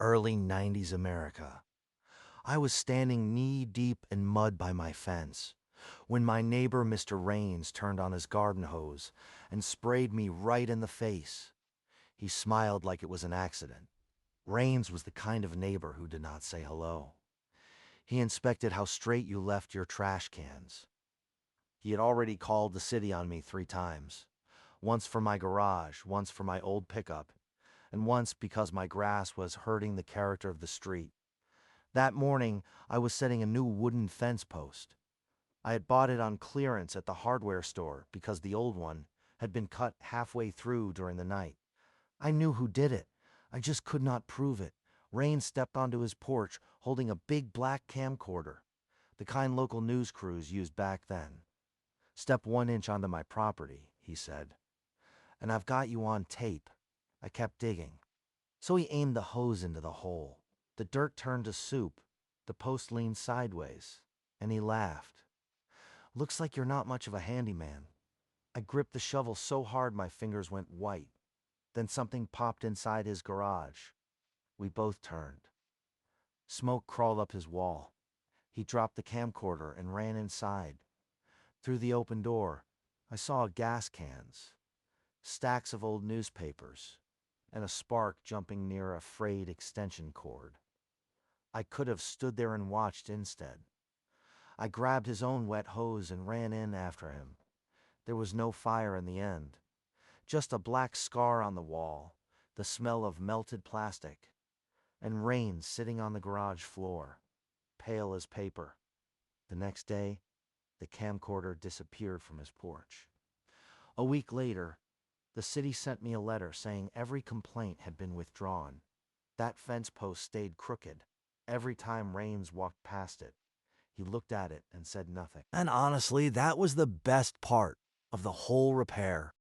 early 90s America. I was standing knee-deep in mud by my fence when my neighbor Mr. Rains turned on his garden hose and sprayed me right in the face. He smiled like it was an accident. Rains was the kind of neighbor who did not say hello. He inspected how straight you left your trash cans. He had already called the city on me 3 times. Once for my garage, once for my old pickup, and once because my grass was hurting the character of the street. That morning, I was setting a new wooden fence post. I had bought it on clearance at the hardware store because the old one had been cut halfway through during the night. I knew who did it. I just could not prove it. Rain stepped onto his porch holding a big black camcorder, the kind local news crews used back then. "Step 1 inch onto my property," he said, "and I've got you on tape." I kept digging. So he aimed the hose into the hole. The dirt turned to soup. The post leaned sideways, and he laughed. "Looks like you're not much of a handyman." I gripped the shovel so hard my fingers went white. Then something popped inside his garage. We both turned. Smoke crawled up his wall. He dropped the camcorder and ran inside. Through the open door, I saw gas cans, stacks of old newspapers, and a spark jumping near a frayed extension cord. I could have stood there and watched instead. I grabbed his own wet hose and ran in after him. There was no fire in the end, just a black scar on the wall, the smell of melted plastic, and Rain sitting on the garage floor, pale as paper. The next day, the camcorder disappeared from his porch. A week later, the city sent me a letter saying every complaint had been withdrawn. That fence post stayed crooked. Every time Rains walked past it, he looked at it and said nothing. And honestly, that was the best part of the whole repair.